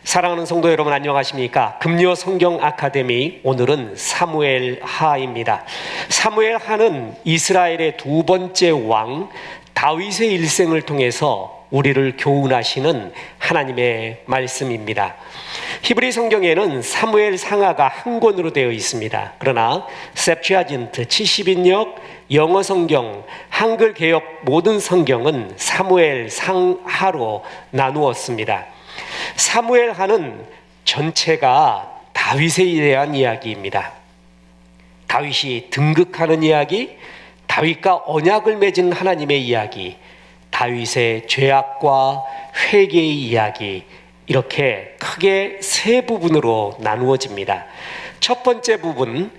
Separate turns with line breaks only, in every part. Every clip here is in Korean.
사랑하는 성도 여러분, 안녕하십니까? 금요 성경 아카데미, 오늘은 사무엘 하입니다. 사무엘 하는 이스라엘의 두 번째 왕 다윗의 일생을 통해서 우리를 교훈하시는 하나님의 말씀입니다. 히브리 성경에는 사무엘 상하가 한 권으로 되어 있습니다. 그러나 셉튜아진트 70인역, 영어 성경, 한글 개역 모든 성경은 사무엘 상하로 나누었습니다. 사무엘 하는 전체가 다윗에 대한 이야기입니다. 다윗이 등극하는 이야기, 다윗과 언약을 맺은 하나님의 이야기, 다윗의 죄악과 회개의 이야기, 이렇게 크게 세 부분으로 나누어집니다. 첫 번째 부분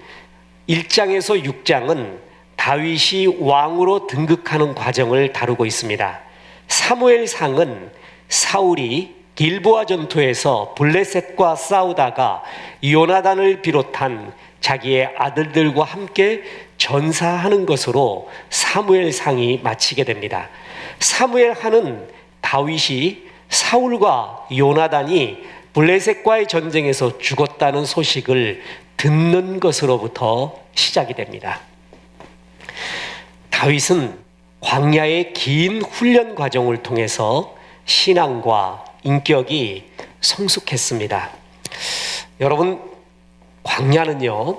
1장에서 6장은 다윗이 왕으로 등극하는 과정을 다루고 있습니다. 사무엘상은 사울이 길보아 전투에서 블레셋과 싸우다가 요나단을 비롯한 자기의 아들들과 함께 전사하는 것으로 사무엘상이 마치게 됩니다. 사무엘하는 다윗이 사울과 요나단이 블레셋과의 전쟁에서 죽었다는 소식을 듣는 것으로부터 시작이 됩니다. 다윗은 광야의 긴 훈련 과정을 통해서 신앙과 인격이 성숙했습니다. 여러분, 광야는요,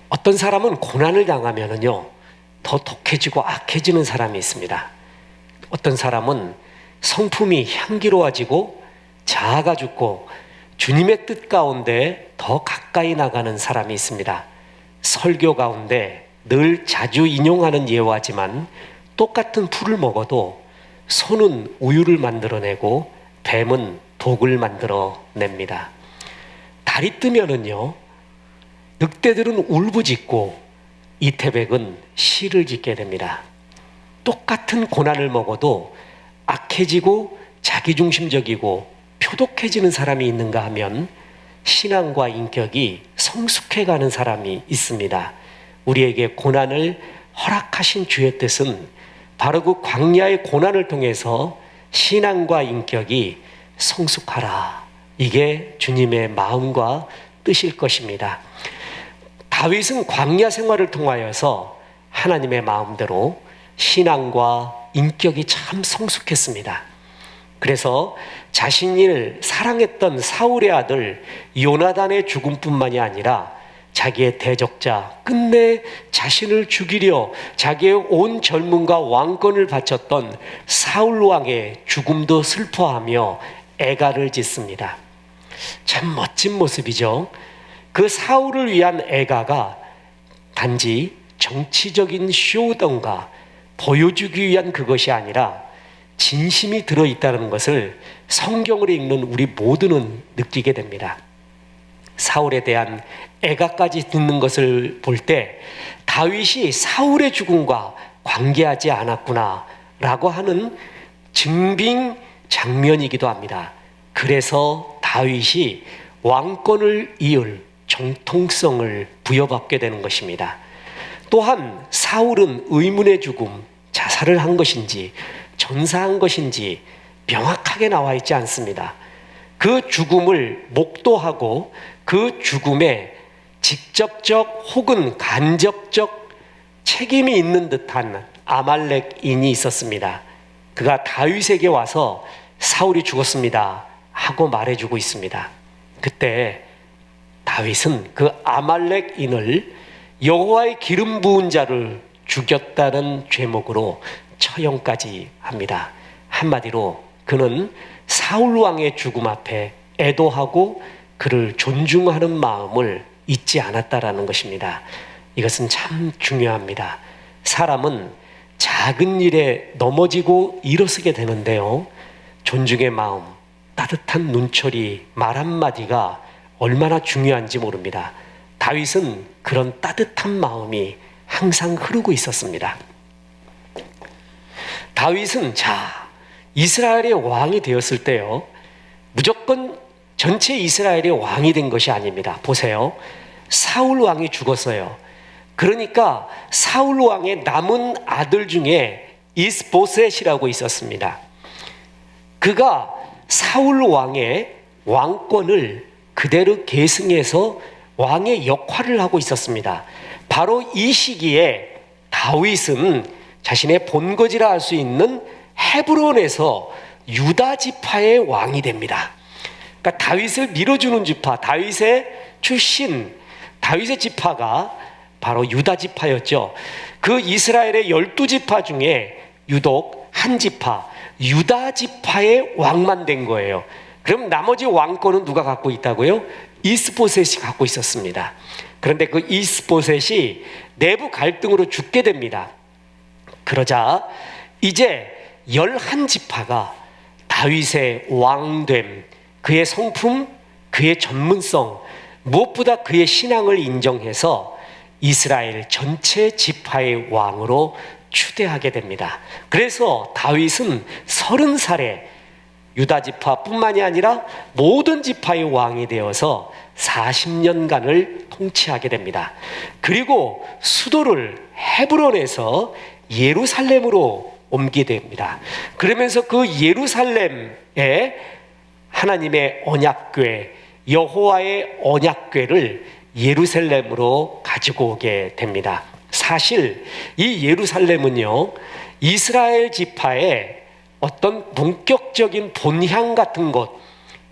어떤 사람은 고난을 당하면은요, 더 독해지고 악해지는 사람이 있습니다. 어떤 사람은 성품이 향기로워지고 자아가 죽고 주님의 뜻 가운데 더 가까이 나가는 사람이 있습니다. 설교 가운데 늘 자주 인용하는 예화지만 똑같은 풀을 먹어도 소는 우유를 만들어내고 뱀은 독을 만들어냅니다. 달이 뜨면은요, 늑대들은 울부짖고 이태백은 시를 짓게 됩니다. 똑같은 고난을 먹어도 악해지고 자기중심적이고 표독해지는 사람이 있는가 하면 신앙과 인격이 성숙해가는 사람이 있습니다. 우리에게 고난을 허락하신 주의 뜻은 바로 그 광야의 고난을 통해서 신앙과 인격이 성숙하라, 이게 주님의 마음과 뜻일 것입니다. 다윗은 광야 생활을 통하여서 하나님의 마음대로 신앙과 인격이 참 성숙했습니다. 그래서 자신을 사랑했던 사울의 아들 요나단의 죽음뿐만이 아니라 자기의 대적자, 끝내 자신을 죽이려 자기의 온 젊음과 왕권을 바쳤던 사울 왕의 죽음도 슬퍼하며 애가를 짓습니다. 참 멋진 모습이죠. 그 사울을 위한 애가가 단지 정치적인 쇼던가 보여주기 위한 그것이 아니라 진심이 들어있다는 것을 성경을 읽는 우리 모두는 느끼게 됩니다. 사울에 대한 애가까지 듣는 것을 볼 때 다윗이 사울의 죽음과 관계하지 않았구나 라고 하는 증빙 장면이기도 합니다. 그래서 다윗이 왕권을 이을 정통성을 부여받게 되는 것입니다. 또한 사울은 의문의 죽음, 자살을 한 것인지 전사한 것인지 명확하게 나와 있지 않습니다. 그 죽음을 목도하고 그 죽음에 직접적 혹은 간접적 책임이 있는 듯한 아말렉인이 있었습니다. 그가 다윗에게 와서 사울이 죽었습니다 하고 말해주고 있습니다. 그때 다윗은 그 아말렉인을 여호와의 기름 부은 자를 죽였다는 죄목으로 처형까지 합니다. 한마디로 그는 사울 왕의 죽음 앞에 애도하고 그를 존중하는 마음을 잊지 않았다라는 것입니다. 이것은 참 중요합니다. 사람은 작은 일에 넘어지고 일어서게 되는데요, 존중의 마음, 따뜻한 눈초리, 말 한마디가 얼마나 중요한지 모릅니다. 다윗은 그런 따뜻한 마음이 항상 흐르고 있었습니다. 다윗은 이스라엘의 왕이 되었을 때요, 무조건 전체 이스라엘의 왕이 된 것이 아닙니다. 보세요. 사울 왕이 죽었어요. 그러니까 사울 왕의 남은 아들 중에 이스보셋이라고 있었습니다. 그가 사울 왕의 왕권을 그대로 계승해서 왕의 역할을 하고 있었습니다. 바로 이 시기에 다윗은 자신의 본거지라 할 수 있는 헤브론에서 유다 지파의 왕이 됩니다. 그러니까 다윗을 밀어주는 지파, 다윗의 출신, 다윗의 지파가 바로 유다 지파였죠. 그 이스라엘의 12지파 중에 유독 한 지파, 유다 지파의 왕만 된 거예요. 그럼 나머지 왕권은 누가 갖고 있다고요? 이스보셋이 갖고 있었습니다. 그런데 그 이스보셋이 내부 갈등으로 죽게 됩니다. 그러자 이제 11지파가 다윗의 왕됨, 그의 성품, 그의 전문성, 무엇보다 그의 신앙을 인정해서 이스라엘 전체 지파의 왕으로 추대하게 됩니다. 그래서 다윗은 30살에 유다 지파뿐만이 아니라 모든 지파의 왕이 되어서 40년간을 통치하게 됩니다. 그리고 수도를 헤브론에서 예루살렘으로 옮기게 됩니다. 그러면서 그 예루살렘에 하나님의 언약궤, 여호와의 언약궤를 예루살렘으로 가지고 오게 됩니다. 사실 이 예루살렘은요, 이스라엘 지파의 어떤 본격적인 본향 같은 곳,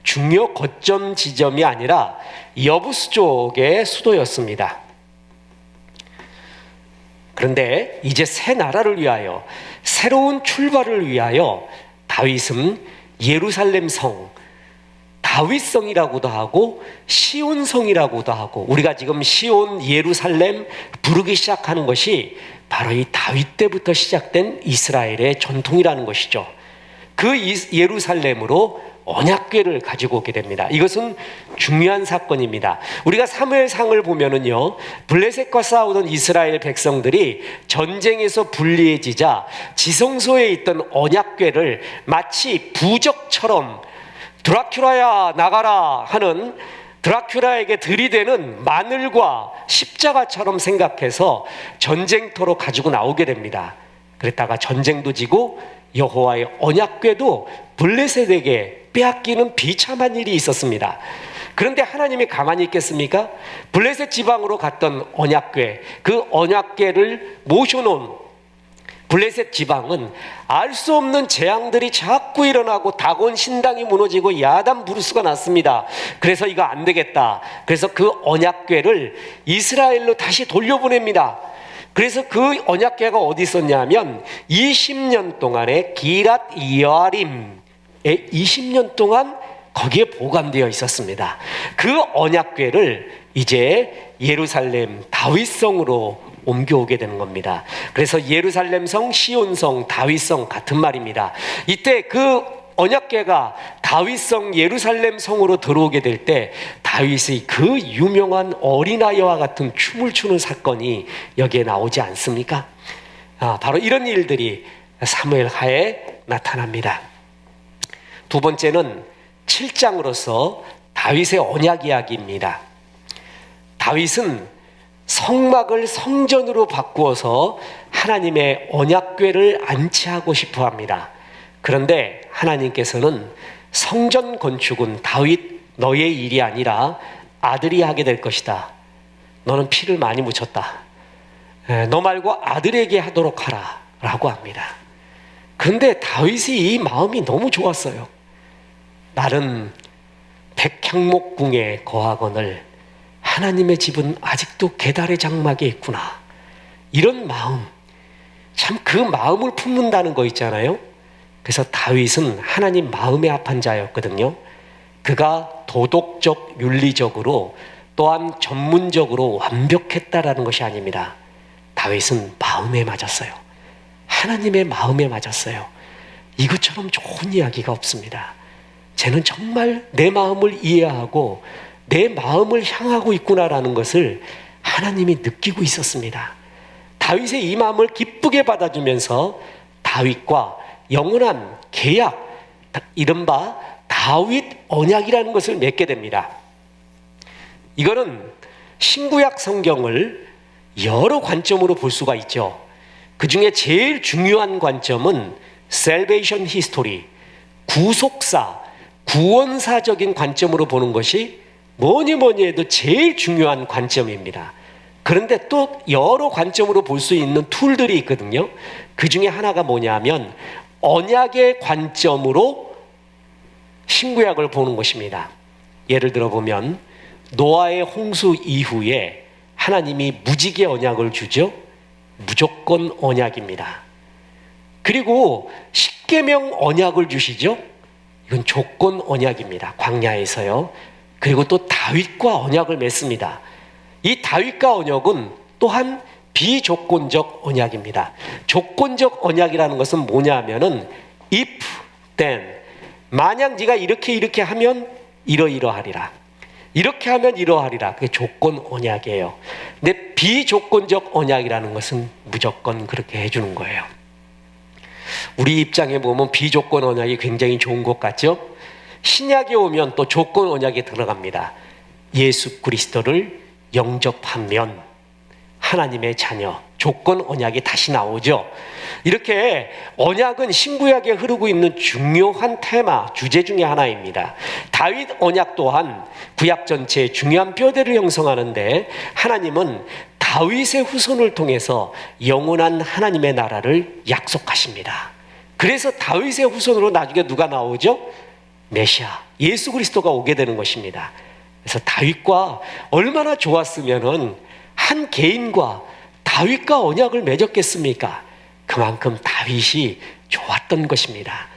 중요 거점 지점이 아니라 여부수 쪽의 수도였습니다. 그런데 이제 새 나라를 위하여, 새로운 출발을 위하여 다윗은 예루살렘 성, 다윗성이라고도 하고 시온성이라고도 하고, 우리가 지금 시온, 예루살렘 부르기 시작하는 것이 바로 이 다윗 때부터 시작된 이스라엘의 전통이라는 것이죠. 그 예루살렘으로 언약궤를 가지고 오게 됩니다. 이것은 중요한 사건입니다. 우리가 사무엘상을 보면은요, 블레셋과 싸우던 이스라엘 백성들이 전쟁에서 불리해지자 지성소에 있던 언약궤를 마치 부적처럼 드라큘라야 나가라 하는, 드라큘라에게 들이대는 마늘과 십자가처럼 생각해서 전쟁터로 가지고 나오게 됩니다. 그랬다가 전쟁도 지고 여호와의 언약궤도 블레셋에게 빼앗기는 비참한 일이 있었습니다. 그런데 하나님이 가만히 있겠습니까? 블레셋 지방으로 갔던 언약궤, 그 언약궤를 모셔놓은 블레셋 지방은 알 수 없는 재앙들이 자꾸 일어나고 다곤 신당이 무너지고 야단 부르스가 났습니다. 그래서 이거 안 되겠다. 그래서 그 언약궤를 이스라엘로 다시 돌려보냅니다. 그래서 그 언약궤가 어디 있었냐면 20년 동안의 기랏 여아림에 20년 동안 거기에 보관되어 있었습니다. 그 언약궤를 이제 예루살렘 다윗성으로 옮겨오게 되는 겁니다. 그래서 예루살렘성, 시온성, 다윗성 같은 말입니다. 이때 그 언약궤가 다윗성 예루살렘 성으로 들어오게 될 때 다윗의 그 유명한 어린아이와 같은 춤을 추는 사건이 여기에 나오지 않습니까? 바로 이런 일들이 사무엘 하에 나타납니다. 두 번째는 7장으로서 다윗의 언약 이야기입니다. 다윗은 성막을 성전으로 바꾸어서 하나님의 언약궤를 안치하고 싶어 합니다. 그런데 하나님께서는 성전 건축은 다윗 너의 일이 아니라 아들이 하게 될 것이다. 너는 피를 많이 묻혔다. 너 말고 아들에게 하도록 하라 라고 합니다. 그런데 다윗이 이 마음이 너무 좋았어요. 나는 백향목궁에 거하거늘 하나님의 집은 아직도 계달의 장막에 있구나. 이런 마음, 참 그 마음을 품는다는 거 있잖아요. 그래서 다윗은 하나님 마음에 합한 자였거든요. 그가 도덕적, 윤리적으로 또한 전문적으로 완벽했다라는 것이 아닙니다. 다윗은 마음에 맞았어요. 하나님의 마음에 맞았어요. 이것처럼 좋은 이야기가 없습니다. 쟤는 정말 내 마음을 이해하고 내 마음을 향하고 있구나라는 것을 하나님이 느끼고 있었습니다. 다윗의 이 마음을 기쁘게 받아주면서 다윗과 영원한 계약, 이른바 다윗 언약이라는 것을 맺게 됩니다. 이거는 신구약 성경을 여러 관점으로 볼 수가 있죠. 그 중에 제일 중요한 관점은 Salvation History, 구속사, 구원사적인 관점으로 보는 것이 뭐니 해도 제일 중요한 관점입니다. 그런데 또 여러 관점으로 볼 수 있는 툴들이 있거든요. 그 중에 하나가 뭐냐면 언약의 관점으로 신구약을 보는 것입니다. 예를 들어 보면 노아의 홍수 이후에 하나님이 무지개 언약을 주죠. 무조건 언약입니다. 그리고 십계명 언약을 주시죠. 이건 조건 언약입니다. 광야에서요. 그리고 또 다윗과 언약을 맺습니다. 이 다윗과 언약은 또한 비조건적 언약입니다. 조건적 언약이라는 것은 뭐냐면은 if, then, 만약 네가 이렇게 하면 이러이러하리라. 이렇게 하면 이러하리라. 그게 조건 언약이에요. 근데 비조건적 언약이라는 것은 무조건 그렇게 해주는 거예요. 우리 입장에 보면 비조건 언약이 굉장히 좋은 것 같죠? 신약에 오면 또 조건 언약이 들어갑니다. 예수 그리스도를 영접하면 하나님의 자녀, 조건 언약이 다시 나오죠. 이렇게 언약은 신구약에 흐르고 있는 중요한 테마, 주제 중에 하나입니다. 다윗 언약 또한 구약 전체의 중요한 뼈대를 형성하는데 하나님은 다윗의 후손을 통해서 영원한 하나님의 나라를 약속하십니다. 그래서 다윗의 후손으로 나중에 누가 나오죠? 메시아, 예수 그리스도가 오게 되는 것입니다. 그래서 다윗과 얼마나 좋았으면은 한 개인과 다윗과 언약을 맺었겠습니까? 그만큼 다윗이 좋았던 것입니다.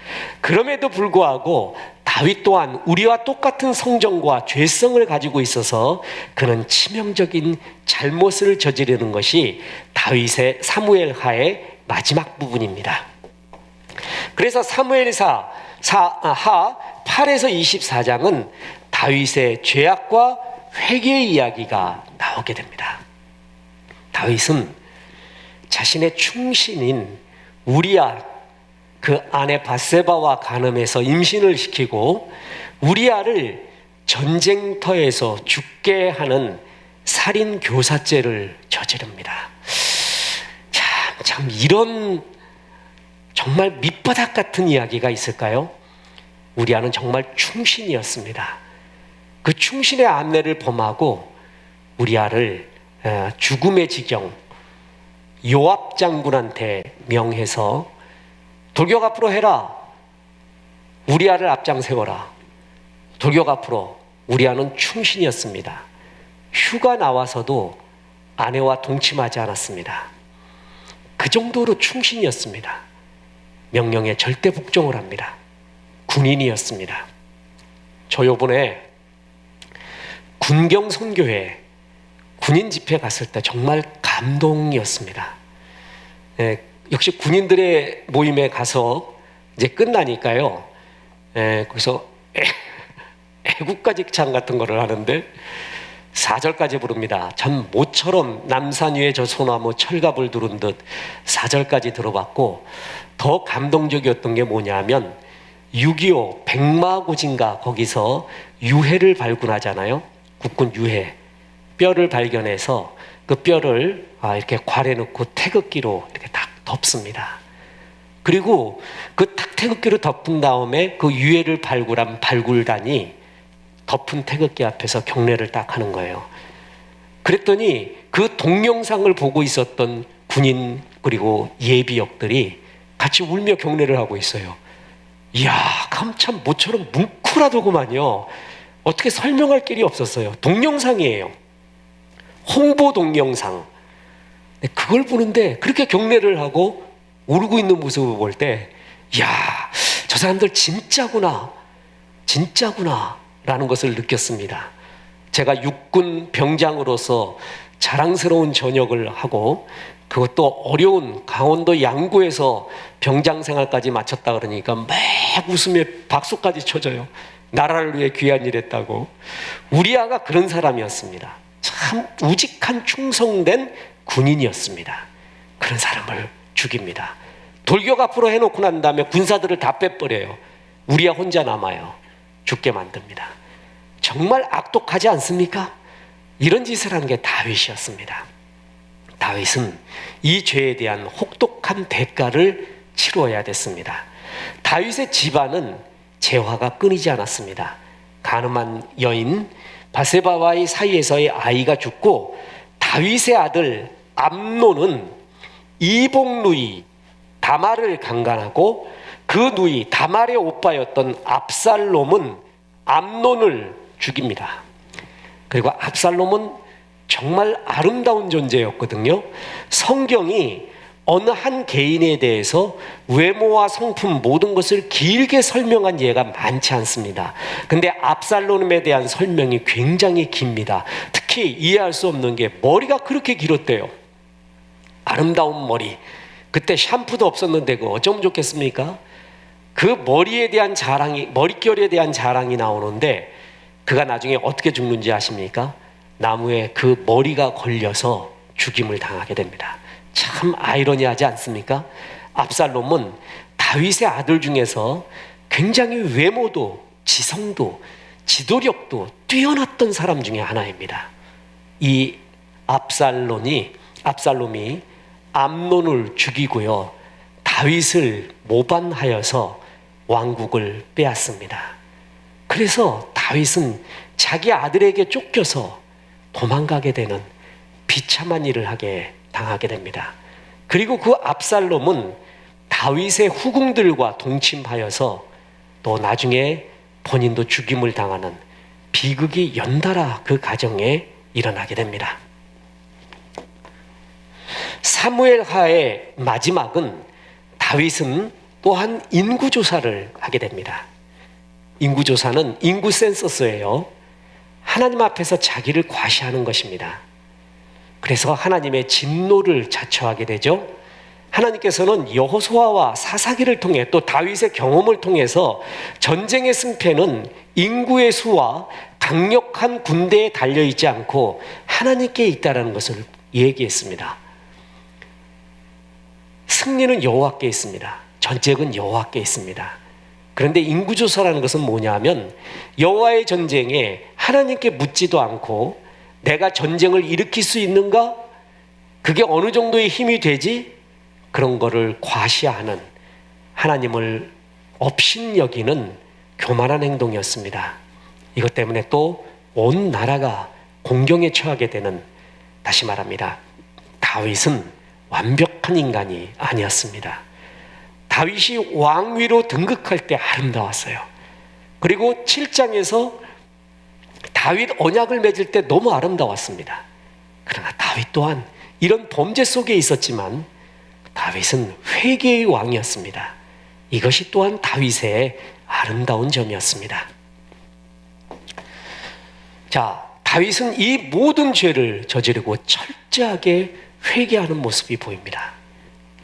그럼에도 불구하고 다윗 또한 우리와 똑같은 성정과 죄성을 가지고 있어서 그는 치명적인 잘못을 저지르는 것이 다윗의 사무엘하의 마지막 부분입니다. 그래서 사무엘하 8에서 24장은 다윗의 죄악과 회개의 이야기가 나오게 됩니다. 다윗은 자신의 충신인 우리아 그 아내 밧세바와 간음해서 임신을 시키고 우리아를 전쟁터에서 죽게 하는 살인 교사죄를 저지릅니다. 참 이런 정말 밑바닥 같은 이야기가 있을까요? 우리아는 정말 충신이었습니다. 그 충신의 아내를 범하고 우리아를 죽음의 지경 요압 장군한테 명해서 돌격 앞으로 해라. 우리아를 앞장 세워라. 돌격 앞으로. 우리아는 충신이었습니다. 휴가 나와서도 아내와 동침하지 않았습니다. 그 정도로 충신이었습니다. 명령에 절대 복종을 합니다. 군인이었습니다. 저 요번에 군경선교회 군인 집회 갔을 때 정말 감동이었습니다. 역시 군인들의 모임에 가서 이제 끝나니까요. 거기서 애국가직창 같은 거를 하는데 4절까지 부릅니다. 참 모처럼 남산 위에 저 소나무 철갑을 두른 듯 4절까지 들어봤고 더 감동적이었던 게 뭐냐면 6.25 백마고진가 거기서 유해를 발굴하잖아요. 국군 유해. 뼈를 발견해서 그 뼈를 이렇게 괄에 넣고 태극기로 이렇게 딱 덮습니다. 그리고 그 딱 태극기로 덮은 다음에 그 유해를 발굴한 발굴단이 덮은 태극기 앞에서 경례를 딱 하는 거예요. 그랬더니 그 동영상을 보고 있었던 군인 그리고 예비역들이 같이 울며 경례를 하고 있어요. 이야, 참 모처럼 뭉클하더구만요. 어떻게 설명할 길이 없었어요. 동영상이에요. 홍보 동영상. 그걸 보는데 그렇게 경례를 하고 울고 있는 모습을 볼 때, 이야, 저 사람들 진짜구나 라는 것을 느꼈습니다. 제가 육군 병장으로서 자랑스러운 전역을 하고 그것도 어려운 강원도 양구에서 병장 생활까지 마쳤다 그러니까 막 웃으며 박수까지 쳐줘요. 나라를 위해 귀한 일 했다고. 우리아가 그런 사람이었습니다. 참 우직한 충성된 군인이었습니다. 그런 사람을 죽입니다. 돌격 앞으로 해놓고 난 다음에 군사들을 다 빼버려요. 우리아 혼자 남아요. 죽게 만듭니다. 정말 악독하지 않습니까? 이런 짓을 한 게 다윗이었습니다. 다윗은 이 죄에 대한 혹독한 대가를 치루어야 됐습니다. 다윗의 집안은 재화가 끊이지 않았습니다. 가늠한 여인 바세바와의 사이에서의 아이가 죽고 다윗의 아들 암논은 이복 누이 다말을 강간하고 그 누이 다말의 오빠였던 압살롬은 암논을 죽입니다. 그리고 압살롬은 정말 아름다운 존재였거든요. 성경이 어느 한 개인에 대해서 외모와 성품 모든 것을 길게 설명한 예가 많지 않습니다. 근데 압살롬에 대한 설명이 굉장히 깁니다. 특히 이해할 수 없는 게 머리가 그렇게 길었대요. 아름다운 머리. 그때 샴푸도 없었는데 그 어쩌면 좋겠습니까? 그 머리에 대한 자랑이, 머릿결에 대한 자랑이 나오는데 그가 나중에 어떻게 죽는지 아십니까? 나무에 그 머리가 걸려서 죽임을 당하게 됩니다. 참 아이러니하지 않습니까? 압살롬은 다윗의 아들 중에서 굉장히 외모도 지성도 지도력도 뛰어났던 사람 중에 하나입니다. 이 압살롬이 암논을 죽이고요, 다윗을 모반하여서 왕국을 빼앗습니다. 그래서 다윗은 자기 아들에게 쫓겨서 도망가게 되는 비참한 일을 당하게 됩니다. 그리고 그 압살롬은 다윗의 후궁들과 동침하여서 또 나중에 본인도 죽임을 당하는 비극이 연달아 그 가정에 일어나게 됩니다. 사무엘하의 마지막은 다윗은 또한 인구조사를 하게 됩니다. 인구조사는 인구 센서스예요. 하나님 앞에서 자기를 과시하는 것입니다. 그래서 하나님의 진노를 자초하게 되죠. 하나님께서는 여호수아와 사사기를 통해 또 다윗의 경험을 통해서 전쟁의 승패는 인구의 수와 강력한 군대에 달려있지 않고 하나님께 있다는 것을 얘기했습니다. 승리는 여호와께 있습니다. 전쟁은 여호와께 있습니다. 그런데 인구조사라는 것은 뭐냐면 여호와의 전쟁에 하나님께 묻지도 않고 내가 전쟁을 일으킬 수 있는가? 그게 어느 정도의 힘이 되지? 그런 거를 과시하는, 하나님을 업신여기는 교만한 행동이었습니다. 이것 때문에 또 온 나라가 공경에 처하게 되는, 다시 말합니다, 다윗은 완벽한 인간이 아니었습니다. 다윗이 왕위로 등극할 때 아름다웠어요. 그리고 7장에서 다윗 언약을 맺을 때 너무 아름다웠습니다. 그러나 다윗 또한 이런 범죄 속에 있었지만 다윗은 회개의 왕이었습니다. 이것이 또한 다윗의 아름다운 점이었습니다. 자, 다윗은 이 모든 죄를 저지르고 철저하게 회개하는 모습이 보입니다.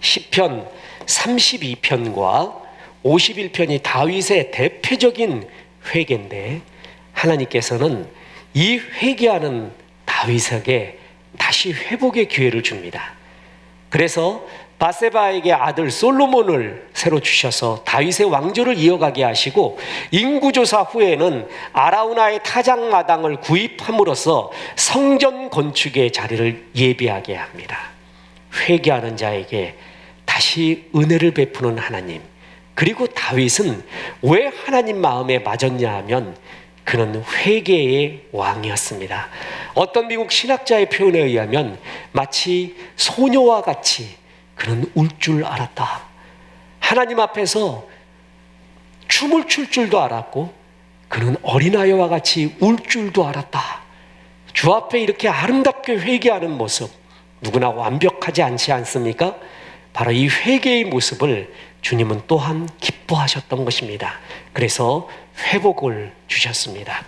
시편 32편과 51편이 다윗의 대표적인 회개인데 하나님께서는 이 회개하는 다윗에게 다시 회복의 기회를 줍니다. 그래서 바세바에게 아들 솔로몬을 새로 주셔서 다윗의 왕조를 이어가게 하시고 인구조사 후에는 아라우나의 타작마당을 구입함으로써 성전 건축의 자리를 예비하게 합니다. 회개하는 자에게 다시 은혜를 베푸는 하나님. 그리고 다윗은 왜 하나님 마음에 맞았냐 하면 그는 회개의 왕이었습니다. 어떤 미국 신학자의 표현에 의하면 마치 소녀와 같이 그는 울 줄 알았다. 하나님 앞에서 춤을 출 줄도 알았고 그는 어린아이와 같이 울 줄도 알았다. 주 앞에 이렇게 아름답게 회개하는 모습, 누구나 완벽하지 않지 않습니까? 바로 이 회개의 모습을 주님은 또한 기뻐하셨던 것입니다. 그래서 회복을 주셨습니다.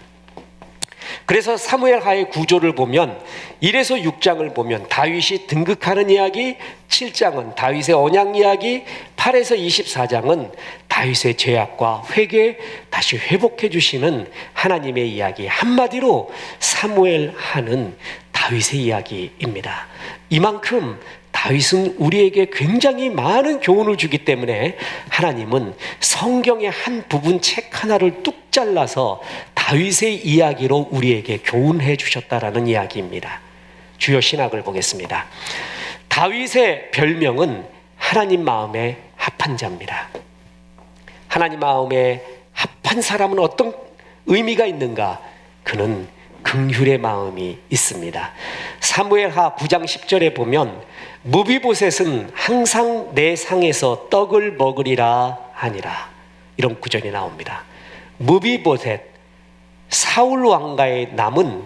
그래서 사무엘하의 구조를 보면 1에서 6장을 보면 다윗이 등극하는 이야기, 7장은 다윗의 언약 이야기, 8에서 24장은 다윗의 죄악과 회개, 다시 회복해 주시는 하나님의 이야기, 한마디로 사무엘하는 다윗의 이야기입니다. 이만큼 다윗은 우리에게 굉장히 많은 교훈을 주기 때문에 하나님은 성경의 한 부분 책 하나를 뚝 잘라서 다윗의 이야기로 우리에게 교훈해 주셨다라는 이야기입니다. 주요 신학을 보겠습니다. 다윗의 별명은 하나님 마음에 합한 자입니다. 하나님 마음에 합한 사람은 어떤 의미가 있는가? 그는 긍휼의 마음이 있습니다. 사무엘하 9장 10절에 보면 무비보셋은 항상 내 상에서 떡을 먹으리라 하니라, 이런 구절이 나옵니다. 무비보셋, 사울 왕가의 남은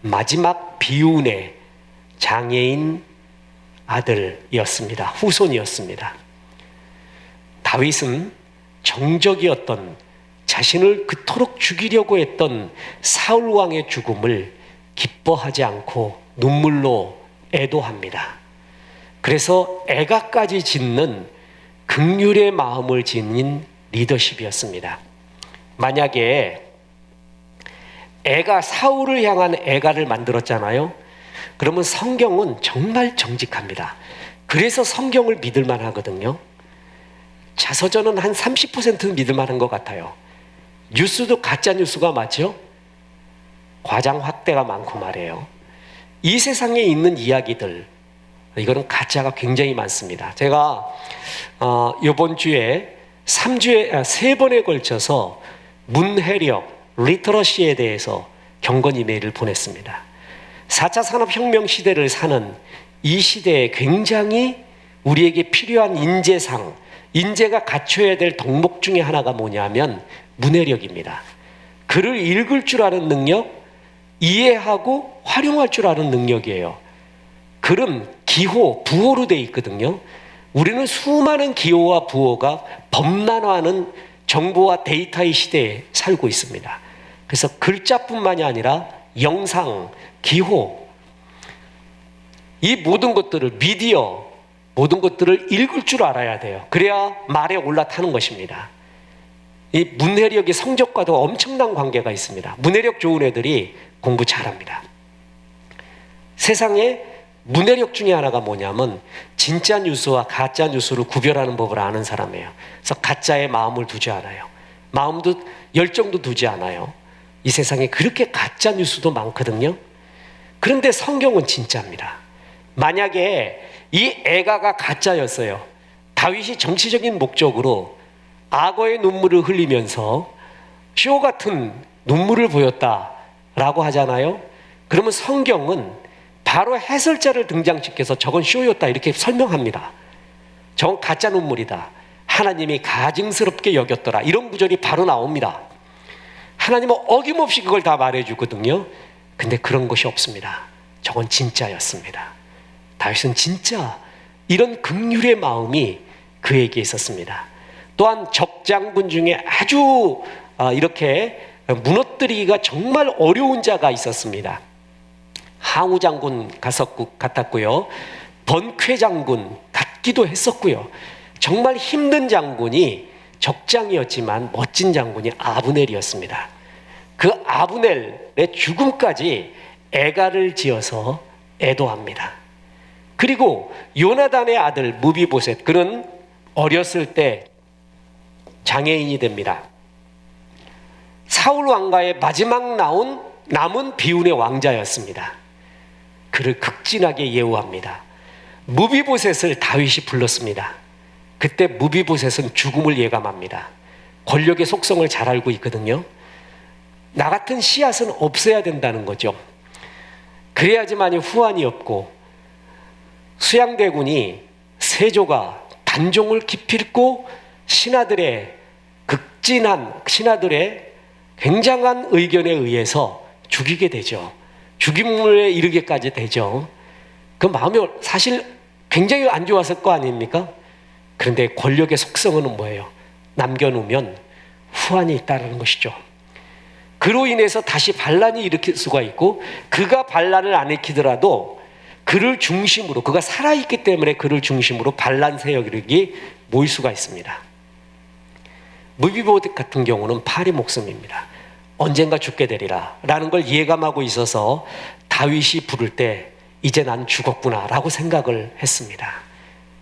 마지막 비운의 장애인 아들이었습니다. 후손이었습니다. 다윗은 정적이었던, 자신을 그토록 죽이려고 했던 사울 왕의 죽음을 기뻐하지 않고 눈물로 애도합니다. 그래서 애가까지 짓는 긍휼의 마음을 지닌 리더십이었습니다. 만약에 애가, 사울을 향한 애가를 만들었잖아요. 그러면 성경은 정말 정직합니다. 그래서 성경을 믿을 만하거든요. 자서전은 한 30%는 믿을 만한 것 같아요. 뉴스도 가짜 뉴스가 많죠. 과장 확대가 많고 말이에요. 이 세상에 있는 이야기들, 이거는 가짜가 굉장히 많습니다. 제가 이번 주에 3번에 걸쳐서 문해력, 리터러시에 대해서 경건 이메일을 보냈습니다. 4차 산업혁명 시대를 사는 이 시대에 굉장히 우리에게 필요한 인재가 갖춰야 될 덕목 중에 하나가 뭐냐면 문해력입니다. 글을 읽을 줄 아는 능력, 이해하고 활용할 줄 아는 능력이에요. 글은 기호, 부호로 되어 있거든요. 우리는 수많은 기호와 부호가 범람하는 정보와 데이터의 시대에 살고 있습니다. 그래서 글자뿐만이 아니라 영상, 기호, 이 모든 것들을, 미디어, 모든 것들을 읽을 줄 알아야 돼요. 그래야 말에 올라타는 것입니다. 이 문해력이 성적과도 엄청난 관계가 있습니다. 문해력 좋은 애들이 공부 잘합니다. 세상에 문해력 중에 하나가 뭐냐면 진짜 뉴스와 가짜 뉴스를 구별하는 법을 아는 사람이에요. 그래서 가짜에 마음을 두지 않아요. 마음도, 열정도 두지 않아요. 이 세상에 그렇게 가짜 뉴스도 많거든요. 그런데 성경은 진짜입니다. 만약에 이 애가가 가짜였어요. 다윗이 정치적인 목적으로 악어의 눈물을 흘리면서 쇼 같은 눈물을 보였다라고 하잖아요. 그러면 성경은 바로 해설자를 등장시켜서 저건 쇼였다 이렇게 설명합니다. 저건 가짜 눈물이다. 하나님이 가증스럽게 여겼더라. 이런 구절이 바로 나옵니다. 하나님은 어김없이 그걸 다 말해주거든요. 근데 그런 것이 없습니다. 저건 진짜였습니다. 다윗은 진짜 이런 긍휼의 마음이 그에게 있었습니다. 또한 적장군 중에 아주 이렇게 무너뜨리기가 정말 어려운 자가 있었습니다. 항우 장군 같았고요. 번쾌 장군 같기도 했었고요. 정말 힘든 장군이 적장이었지만 멋진 장군이 아브넬이었습니다. 그 아브넬의 죽음까지 애가를 지어서 애도합니다. 그리고 요나단의 아들 무비보셋, 그는 어렸을 때 장애인이 됩니다. 사울 왕가의 마지막 남은 비운의 왕자였습니다. 그를 극진하게 예우합니다. 무비보셋을 다윗이 불렀습니다. 그때 무비보셋은 죽음을 예감합니다. 권력의 속성을 잘 알고 있거든요. 나 같은 씨앗은 없어야 된다는 거죠. 그래야지만이 후환이 없고, 수양대군이 세조가 단종을 기필코 신하들의 굉장한 의견에 의해서 죽이게 되죠. 죽임에 이르게까지 되죠. 그 마음이 사실 굉장히 안 좋았을 거 아닙니까? 그런데 권력의 속성은 뭐예요? 남겨놓으면 후환이 있다는 것이죠. 그로 인해서 다시 반란이 일으킬 수가 있고, 그가 반란을 안 일으키더라도 그를 중심으로, 그가 살아있기 때문에 그를 중심으로 반란 세력이 모일 수가 있습니다. 무비보셋 같은 경우는 파리 목숨입니다. 언젠가 죽게 되리라 라는 걸 예감하고 있어서 다윗이 부를 때 이제 난 죽었구나 라고 생각을 했습니다.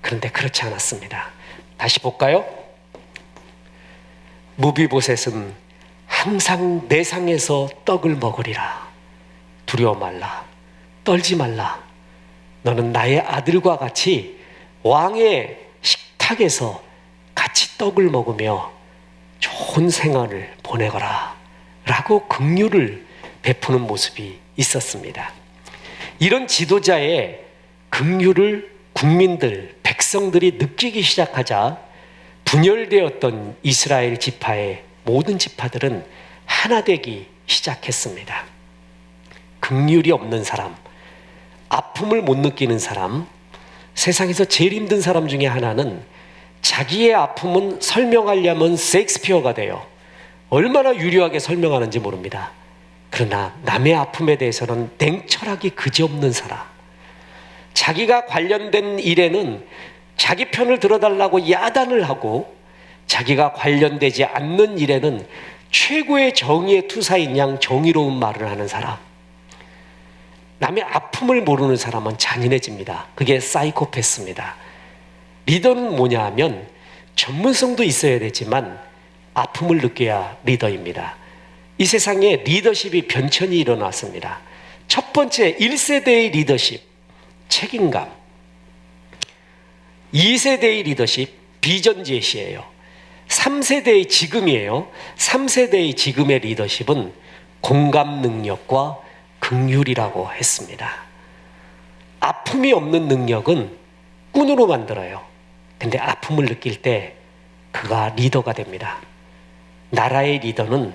그런데 그렇지 않았습니다. 다시 볼까요? 무비보셋은 항상 내 상에서 떡을 먹으리라. 두려워 말라. 떨지 말라. 너는 나의 아들과 같이 왕의 식탁에서 같이 떡을 먹으며 좋은 생활을 보내거라 라고 긍휼을 베푸는 모습이 있었습니다. 이런 지도자의 긍휼을 국민들, 백성들이 느끼기 시작하자 분열되었던 이스라엘 지파의 모든 지파들은 하나 되기 시작했습니다. 긍휼이 없는 사람, 아픔을 못 느끼는 사람, 세상에서 제일 힘든 사람 중에 하나는 자기의 아픔은 설명하려면 셰익스피어가 돼요. 얼마나 유려하게 설명하는지 모릅니다. 그러나 남의 아픔에 대해서는 냉철하기 그지없는 사람, 자기가 관련된 일에는 자기 편을 들어달라고 야단을 하고 자기가 관련되지 않는 일에는 최고의 정의의 투사인 양 정의로운 말을 하는 사람, 남의 아픔을 모르는 사람은 잔인해집니다. 그게 사이코패스입니다. 리더는 뭐냐 하면 전문성도 있어야 되지만 아픔을 느껴야 리더입니다. 이 세상에 리더십이 변천이 일어났습니다. 첫 번째 1세대의 리더십, 책임감. 2세대의 리더십, 비전 제시예요. 3세대의 지금이에요. 3세대의 지금의 리더십은 공감 능력과 긍휼이라고 했습니다. 아픔이 없는 능력은 꾼으로 만들어요. 근데 아픔을 느낄 때 그가 리더가 됩니다. 나라의 리더는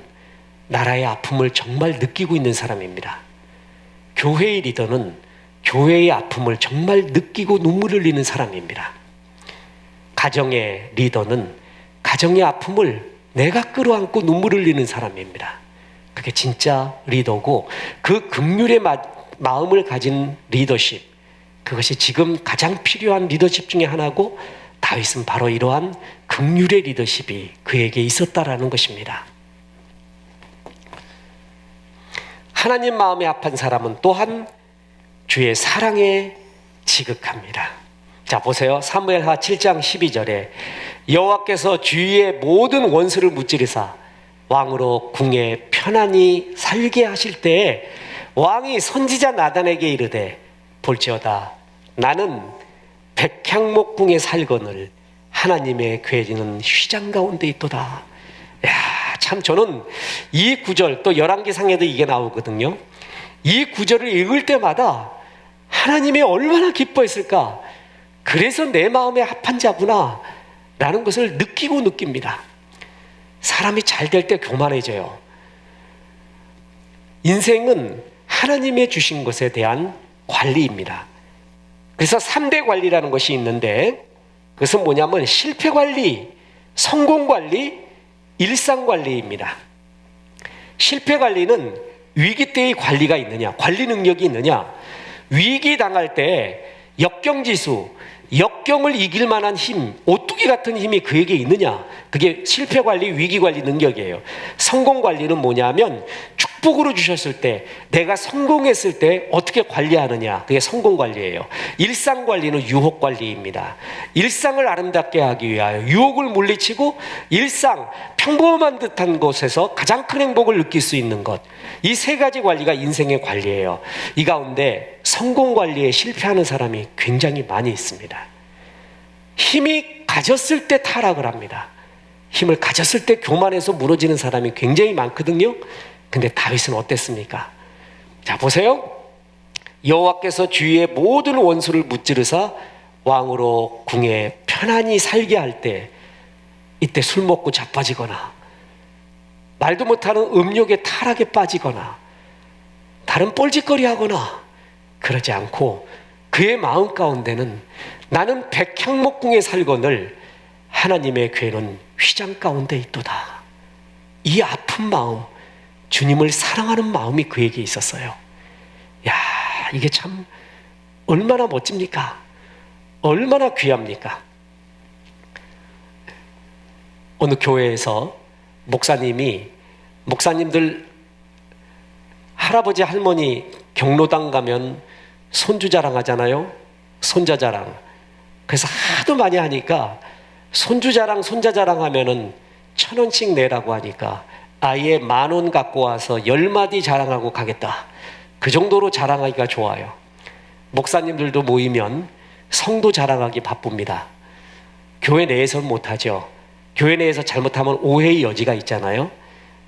나라의 아픔을 정말 느끼고 있는 사람입니다. 교회의 리더는 교회의 아픔을 정말 느끼고 눈물을 흘리는 사람입니다. 가정의 리더는 가정의 아픔을 내가 끌어안고 눈물을 흘리는 사람입니다. 그게 진짜 리더고, 그 긍휼의 마음을 가진 리더십, 그것이 지금 가장 필요한 리더십 중에 하나고, 다윗은 바로 이러한 긍휼의 리더십이 그에게 있었다라는 것입니다. 하나님 마음에 합한 사람은 또한 주의 사랑에 지극합니다. 자, 보세요. 사무엘하 7장 12절에 여호와께서 주위의 모든 원수를 무찌르사 왕으로 궁에 편안히 살게 하실 때에 왕이 선지자 나단에게 이르되 볼지어다 나는 백향목궁에 살거늘 하나님의 괴리는 휘장 가운데 있도다. 야, 참 저는 이 구절, 또 열왕기상에도 이게 나오거든요. 이 구절을 읽을 때마다 하나님이 얼마나 기뻐했을까, 그래서 내 마음에 합한 자구나 라는 것을 느낍니다. 사람이 잘 될 때 교만해져요. 인생은 하나님의 주신 것에 대한 관리입니다. 그래서 3대 관리라는 것이 있는데, 그것은 뭐냐면 실패 관리, 성공 관리, 일상 관리입니다. 실패 관리는 위기 때의 관리가 있느냐, 관리 능력이 있느냐, 위기 당할 때 역경지수, 역경을 이길 만한 힘, 오뚜기 같은 힘이 그에게 있느냐, 그게 실패 관리, 위기 관리 능력이에요. 성공 관리는 뭐냐면 축복으로 주셨을 때, 내가 성공했을 때 어떻게 관리하느냐, 그게 성공 관리예요. 일상 관리는 유혹 관리입니다. 일상을 아름답게 하기 위하여 유혹을 물리치고 일상, 평범한 듯한 곳에서 가장 큰 행복을 느낄 수 있는 것, 이 세 가지 관리가 인생의 관리예요. 이 가운데 성공 관리에 실패하는 사람이 굉장히 많이 있습니다. 힘이 가졌을 때 타락을 합니다. 힘을 가졌을 때 교만해서 무너지는 사람이 굉장히 많거든요. 근데 다윗은 어땠습니까? 자, 보세요. 여호와께서 주위의 모든 원수를 무찌르사 왕으로 궁에 편안히 살게 할 때, 이때 술 먹고 자빠지거나 말도 못하는 음욕의 타락에 빠지거나 다른 뻘짓거리 하거나 그러지 않고, 그의 마음 가운데는 나는 백향목궁에 살거늘 하나님의 괴는 휘장 가운데 있도다. 이 아픈 마음, 주님을 사랑하는 마음이 그에게 있었어요. 야, 이게 참 얼마나 멋집니까? 얼마나 귀합니까? 어느 교회에서 목사님들 할아버지 할머니 경로당 가면 손주 자랑하잖아요. 손자 자랑. 그래서 하도 많이 하니까 손주 자랑, 손자 자랑 하면은 1,000원씩 내라고 하니까 아예 10,000원 갖고 와서 10마디 자랑하고 가겠다. 그 정도로 자랑하기가 좋아요. 목사님들도 모이면 성도 자랑하기 바쁩니다. 교회 내에서는 못하죠. 교회 내에서 잘못하면 오해의 여지가 있잖아요.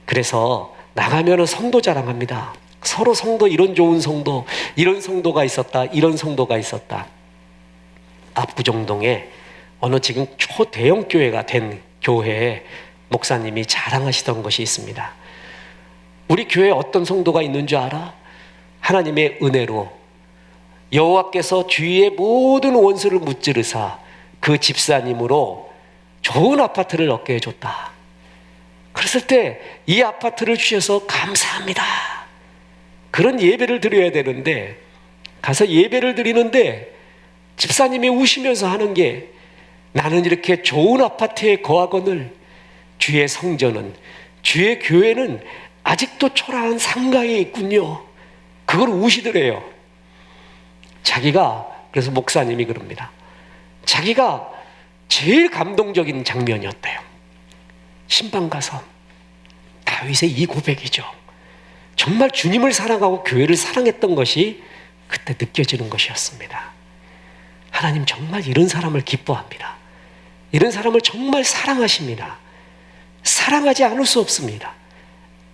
그래서 나가면은 성도 자랑합니다. 서로 성도, 이런 좋은 성도, 이런 성도가 있었다, 이런 성도가 있었다. 압구정동에 어느 지금 초대형 교회가 된 교회에 목사님이 자랑하시던 것이 있습니다. 우리 교회에 어떤 성도가 있는 줄 알아? 하나님의 은혜로 여호와께서 주위의 모든 원수를 무찌르사 그 집사님으로 좋은 아파트를 얻게 해줬다. 그랬을 때 이 아파트를 주셔서 감사합니다. 그런 예배를 드려야 되는데, 가서 예배를 드리는데 집사님이 우시면서 하는 게, 나는 이렇게 좋은 아파트에 거하거늘 주의 성전은, 주의 교회는 아직도 초라한 상가에 있군요. 그걸 우시더래요. 자기가, 그래서 목사님이 그럽니다. 자기가 제일 감동적인 장면이었대요. 신방 가서 다윗의 이 고백이죠. 정말 주님을 사랑하고 교회를 사랑했던 것이 그때 느껴지는 것이었습니다. 하나님 정말 이런 사람을 기뻐합니다. 이런 사람을 정말 사랑하십니다. 사랑하지 않을 수 없습니다.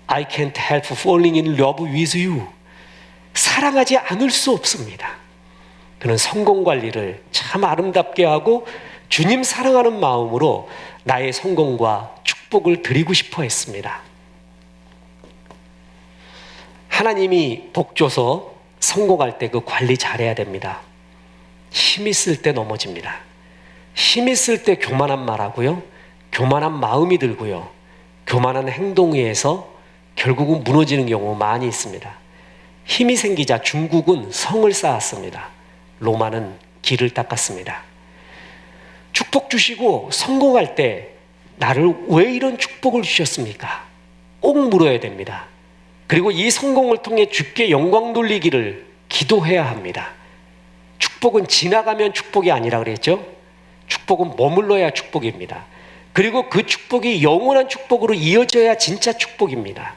I can't help falling in love with you. 사랑하지 않을 수 없습니다. 그는 성공 관리를 참 아름답게 하고 주님 사랑하는 마음으로 나의 성공과 축복을 드리고 싶어 했습니다. 하나님이 복 줘서 성공할 때 그 관리 잘해야 됩니다. 힘 있을 때 넘어집니다. 힘 있을 때 교만한 말하고요, 교만한 마음이 들고요, 교만한 행동에 의해서 결국은 무너지는 경우 많이 있습니다. 힘이 생기자 중국은 성을 쌓았습니다. 로마는 길을 닦았습니다. 축복 주시고 성공할 때 나를 왜 이런 축복을 주셨습니까? 꼭 물어야 됩니다. 그리고 이 성공을 통해 주께 영광 돌리기를 기도해야 합니다. 축복은 지나가면 축복이 아니라 그랬죠? 축복은 머물러야 축복입니다. 그리고 그 축복이 영원한 축복으로 이어져야 진짜 축복입니다.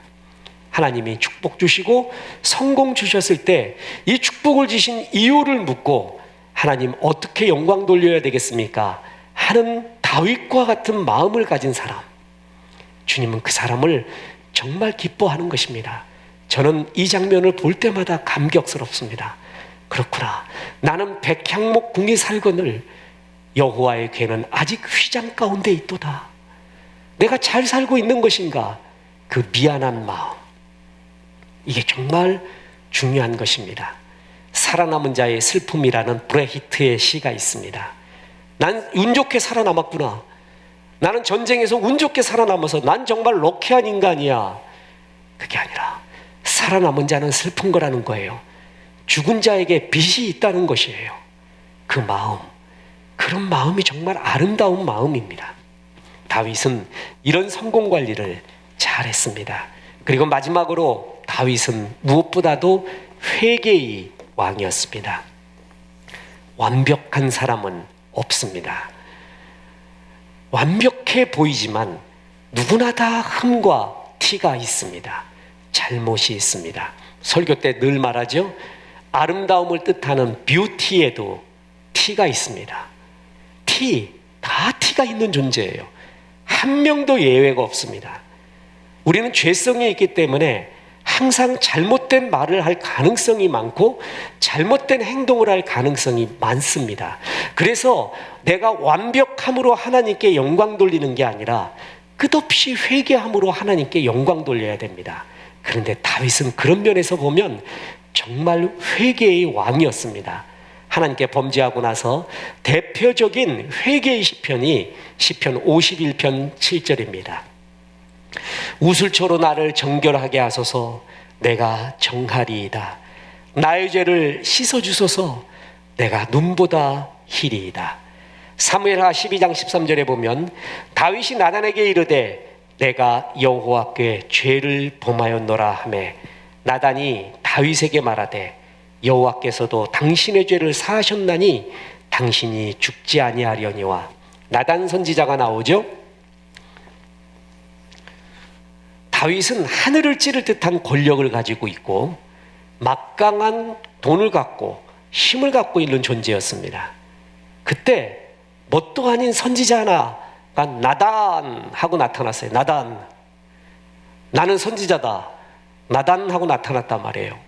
하나님이 축복 주시고 성공 주셨을 때 이 축복을 주신 이유를 묻고, 하나님 어떻게 영광 돌려야 되겠습니까? 하는 다윗과 같은 마음을 가진 사람, 주님은 그 사람을 정말 기뻐하는 것입니다. 저는 이 장면을 볼 때마다 감격스럽습니다. 그렇구나, 나는 백향목 궁에 살거늘 여호와의 궤는 아직 휘장 가운데 있도다. 내가 잘 살고 있는 것인가? 그 미안한 마음, 이게 정말 중요한 것입니다. 살아남은 자의 슬픔이라는 브레히트의 시가 있습니다. 난 운 좋게 살아남았구나. 나는 전쟁에서 운 좋게 살아남아서 난 정말 럭키한 인간이야. 그게 아니라 살아남은 자는 슬픈 거라는 거예요. 죽은 자에게 빚이 있다는 것이에요. 그 마음, 그런 마음이 정말 아름다운 마음입니다. 다윗은 이런 성공 관리를 잘했습니다. 그리고 마지막으로 다윗은 무엇보다도 회개의 왕이었습니다. 완벽한 사람은 없습니다. 완벽해 보이지만 누구나 다 흠과 티가 있습니다. 잘못이 있습니다. 설교 때 늘 말하죠. 아름다움을 뜻하는 뷰티에도 티가 있습니다. 다 티가 있는 존재예요. 한 명도 예외가 없습니다. 우리는 죄성이 있기 때문에 항상 잘못된 말을 할 가능성이 많고 잘못된 행동을 할 가능성이 많습니다. 그래서 내가 완벽함으로 하나님께 영광 돌리는 게 아니라 끝없이 회개함으로 하나님께 영광 돌려야 됩니다. 그런데 다윗은 그런 면에서 보면 정말 회개의 왕이었습니다. 하나님께 범죄하고 나서 대표적인 회개의 시편이 시편 51편 7절입니다. 우슬초로 나를 정결하게 하소서. 내가 정하리이다. 나의 죄를 씻어주소서. 내가 눈보다 희리이다. 사무엘하 12장 13절에 보면 다윗이 나단에게 이르되 내가 여호와께 죄를 범하였노라 하매 나단이 다윗에게 말하되 여호와께서도 당신의 죄를 사하셨나니 당신이 죽지 아니하려니와. 나단 선지자가 나오죠. 다윗은 하늘을 찌를 듯한 권력을 가지고 있고 막강한 돈을 갖고 힘을 갖고 있는 존재였습니다. 그때 뭣도 아닌 선지자 하나가 나단 하고 나타났어요. 나단. 나는 선지자다. 나단 하고 나타났단 말이에요.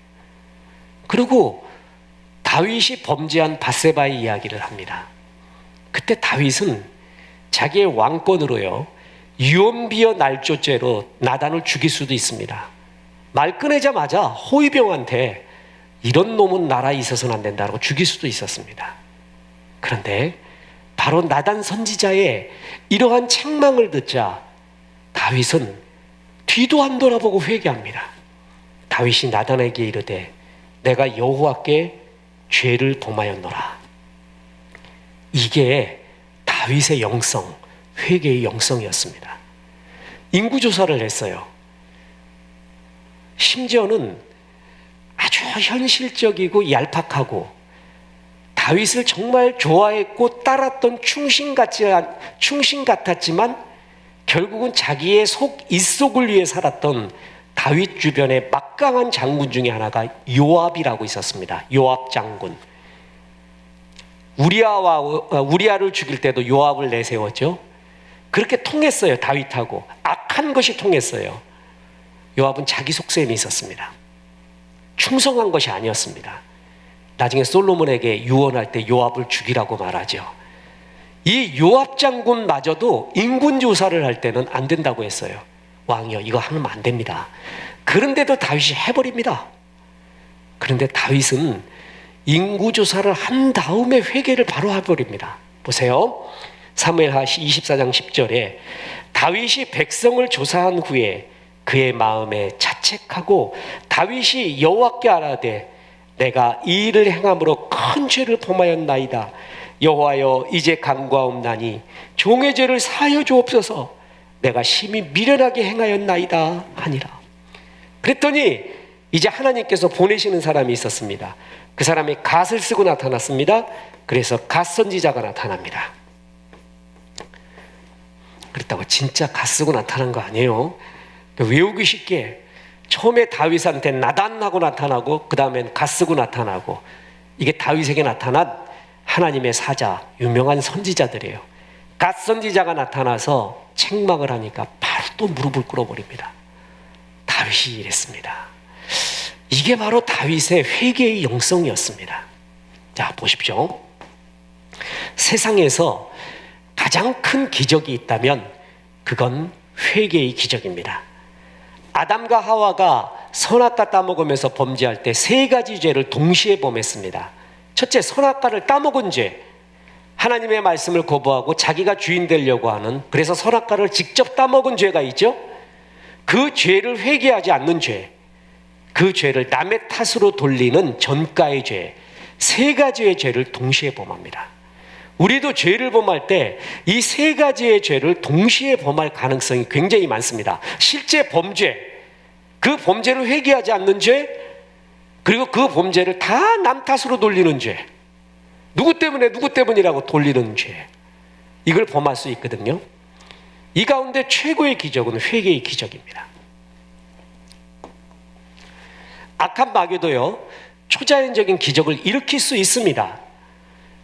그리고 다윗이 범죄한 밧세바의 이야기를 합니다. 그때 다윗은 자기의 왕권으로요, 유언비어 날조죄로 나단을 죽일 수도 있습니다. 말 꺼내자마자 호위병한테 이런 놈은 나라에 있어서는 안 된다고 죽일 수도 있었습니다. 그런데 바로 나단 선지자의 이러한 책망을 듣자 다윗은 뒤도 안 돌아보고 회개합니다. 다윗이 나단에게 이르되 내가 여호와께 죄를 범하였노라. 이게 다윗의 영성, 회개의 영성이었습니다. 인구조사를 했어요. 심지어는 아주 현실적이고 얄팍하고 다윗을 정말 좋아했고 따랐던 충신 같았지만 결국은 자기의 입속을 위해 살았던 다윗 주변의 막강한 장군 중에 하나가 요압이라고 있었습니다. 요압 장군. 우리아를 죽일 때도 요압을 내세웠죠. 그렇게 통했어요. 다윗하고 악한 것이 통했어요. 요압은 자기 속셈이 있었습니다. 충성한 것이 아니었습니다. 나중에 솔로몬에게 유언할 때 요압을 죽이라고 말하죠. 이 요압 장군마저도 인군 조사를 할 때는 안 된다고 했어요. 왕이여, 이거 하면 안 됩니다. 그런데도 다윗이 해버립니다. 그런데 다윗은 인구 조사를 한 다음에 회개를 바로 해버립니다. 보세요. 사무엘하 24장 10절에 다윗이 백성을 조사한 후에 그의 마음에 자책하고 다윗이 여호와께 아뢰되 내가 이 일을 행함으로 큰 죄를 범하였나이다. 여호와여, 이제 간과옵나니 종의 죄를 사하여 주옵소서. 내가 심히 미련하게 행하였나이다 하니라. 그랬더니 이제 하나님께서 보내시는 사람이 있었습니다. 그 사람이 갓을 쓰고 나타났습니다. 그래서 갓 선지자가 나타납니다. 그렇다고 진짜 갓 쓰고 나타난 거 아니에요. 외우기 쉽게 처음에 다윗한테 나단하고 나타나고 그 다음엔 갓 쓰고 나타나고, 이게 다윗에게 나타난 하나님의 사자, 유명한 선지자들이에요. 갓 선지자가 나타나서 책망을 하니까 바로 또 무릎을 꿇어버립니다. 다윗이 이랬습니다. 이게 바로 다윗의 회개의 영성이었습니다. 자, 보십시오. 세상에서 가장 큰 기적이 있다면 그건 회개의 기적입니다. 아담과 하와가 선악과 따먹으면서 범죄할 때 세 가지 죄를 동시에 범했습니다. 첫째, 선악과를 따먹은 죄. 하나님의 말씀을 거부하고 자기가 주인 되려고 하는, 그래서 선악과를 직접 따먹은 죄가 있죠. 그 죄를 회개하지 않는 죄, 그 죄를 남의 탓으로 돌리는 전가의 죄, 세 가지의 죄를 동시에 범합니다. 우리도 죄를 범할 때 이 세 가지의 죄를 동시에 범할 가능성이 굉장히 많습니다. 실제 범죄, 그 범죄를 회개하지 않는 죄, 그리고 그 범죄를 다 남 탓으로 돌리는 죄, 누구 때문이라고 돌리는 죄, 이걸 범할 수 있거든요. 이 가운데 최고의 기적은 회개의 기적입니다. 악한 마귀도요, 초자연적인 기적을 일으킬 수 있습니다.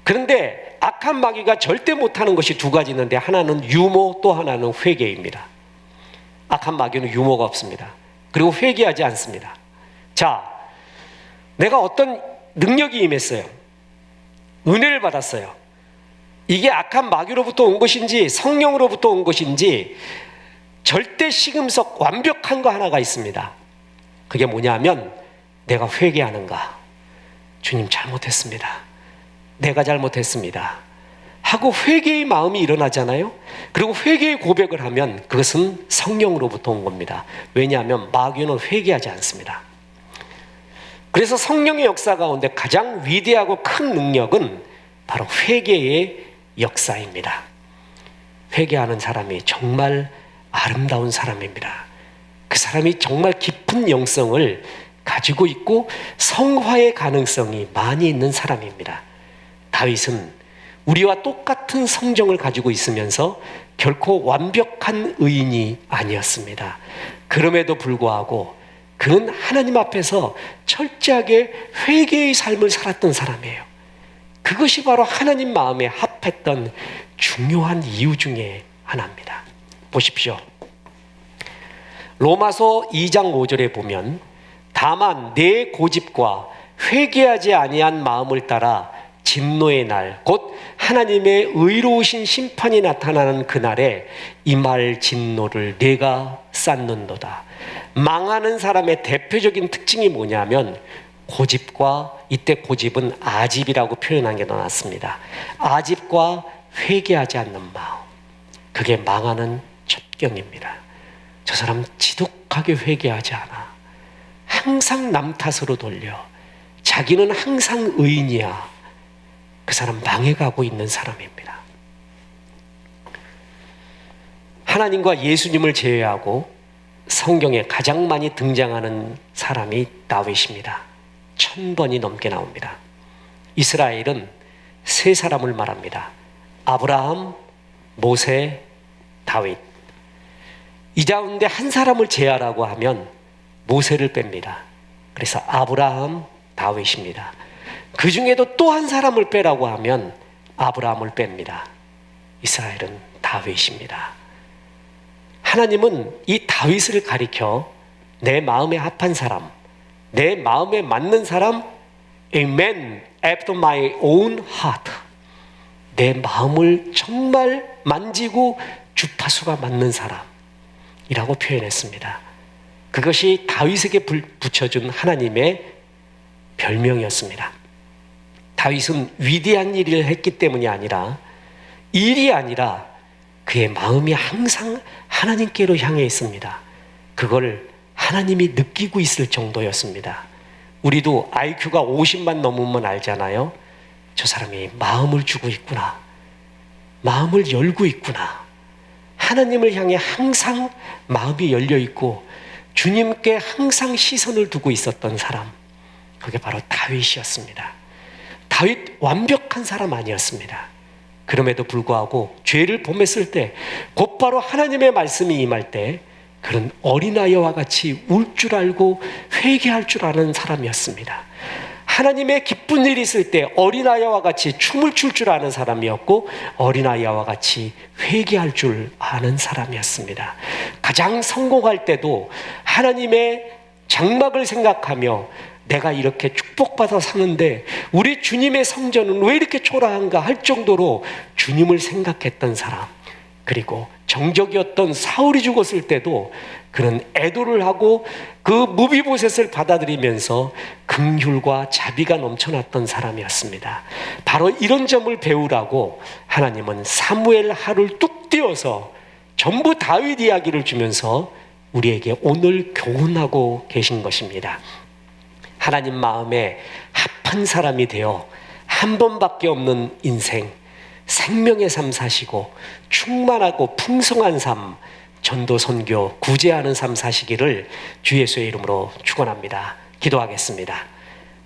그런데 악한 마귀가 절대 못하는 것이 두 가지 있는데, 하나는 유모, 또 하나는 회개입니다. 악한 마귀는 유모가 없습니다. 그리고 회개하지 않습니다. 자, 내가 어떤 능력이 임했어요. 은혜를 받았어요. 이게 악한 마귀로부터 온 것인지 성령으로부터 온 것인지 절대 시금석 완벽한 거 하나가 있습니다. 그게 뭐냐면 내가 회개하는가. 주님, 잘못했습니다. 내가 잘못했습니다 하고 회개의 마음이 일어나잖아요. 그리고 회개의 고백을 하면 그것은 성령으로부터 온 겁니다. 왜냐하면 마귀는 회개하지 않습니다. 그래서 성령의 역사 가운데 가장 위대하고 큰 능력은 바로 회개의 역사입니다. 회개하는 사람이 정말 아름다운 사람입니다. 그 사람이 정말 깊은 영성을 가지고 있고 성화의 가능성이 많이 있는 사람입니다. 다윗은 우리와 똑같은 성정을 가지고 있으면서 결코 완벽한 의인이 아니었습니다. 그럼에도 불구하고 그는 하나님 앞에서 철저하게 회개의 삶을 살았던 사람이에요. 그것이 바로 하나님 마음에 합했던 중요한 이유 중에 하나입니다. 보십시오. 로마서 2장 5절에 보면 다만 내 고집과 회개하지 아니한 마음을 따라 진노의 날 곧 하나님의 의로우신 심판이 나타나는 그날에 임할 진노를 내가 쌓는도다. 망하는 사람의 대표적인 특징이 뭐냐면 고집과, 이때 고집은 아집이라고 표현한 게 나왔습니다. 아집과 회개하지 않는 마음, 그게 망하는 첩경입니다. 저 사람 지독하게 회개하지 않아. 항상 남 탓으로 돌려. 자기는 항상 의인이야. 그 사람 망해가고 있는 사람입니다. 하나님과 예수님을 제외하고 성경에 가장 많이 등장하는 사람이 다윗입니다. 1000번이 넘게 나옵니다. 이스라엘은 세 사람을 말합니다. 아브라함, 모세, 다윗. 이 가운데 한 사람을 제하라고 하면 모세를 뺍니다. 그래서 아브라함, 다윗입니다. 그 중에도 또 한 사람을 빼라고 하면 아브라함을 뺍니다. 이스라엘은 다윗입니다. 하나님은 이 다윗을 가리켜 내 마음에 합한 사람, 내 마음에 맞는 사람, a man after my own heart. 내 마음을 정말 만지고 주파수가 맞는 사람이라고 표현했습니다. 그것이 다윗에게 붙여준 하나님의 별명이었습니다. 다윗은 위대한 일을 했기 때문이 아니라, 일이 아니라 그의 마음이 항상 하나님께로 향해 있습니다. 그걸 하나님이 느끼고 있을 정도였습니다. 우리도 IQ가 50만 넘으면 알잖아요. 저 사람이 마음을 주고 있구나. 마음을 열고 있구나. 하나님을 향해 항상 마음이 열려 있고 주님께 항상 시선을 두고 있었던 사람, 그게 바로 다윗이었습니다. 다윗 완벽한 사람 아니었습니다. 그럼에도 불구하고 죄를 범했을 때 곧바로 하나님의 말씀이 임할 때 그는 어린아이와 같이 울 줄 알고 회개할 줄 아는 사람이었습니다. 하나님의 기쁜 일이 있을 때 어린아이와 같이 춤을 출 줄 아는 사람이었고 어린아이와 같이 회개할 줄 아는 사람이었습니다. 가장 성공할 때도 하나님의 장막을 생각하며 내가 이렇게 축복받아 사는데 우리 주님의 성전은 왜 이렇게 초라한가 할 정도로 주님을 생각했던 사람, 그리고 정적이었던 사울이 죽었을 때도 그는 애도를 하고 그 무비보셋을 받아들이면서 긍휼과 자비가 넘쳐났던 사람이었습니다. 바로 이런 점을 배우라고 하나님은 사무엘 하를 뚝 띄어서 전부 다윗 이야기를 주면서 우리에게 오늘 교훈하고 계신 것입니다. 하나님 마음에 합한 사람이 되어 한 번밖에 없는 인생, 생명의 삶 사시고 충만하고 풍성한 삶, 전도 선교 구제하는 삶 사시기를 주 예수의 이름으로 축원합니다. 기도하겠습니다.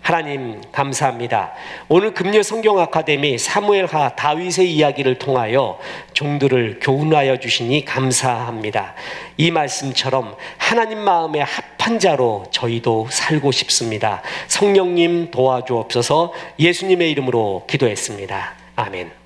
하나님 감사합니다. 오늘 금요 성경 아카데미 사무엘하 다윗의 이야기를 통하여 종들을 교훈하여 주시니 감사합니다. 이 말씀처럼 하나님 마음에 합한 자로 저희도 살고 싶습니다. 성령님 도와주옵소서. 예수님의 이름으로 기도했습니다. 아멘.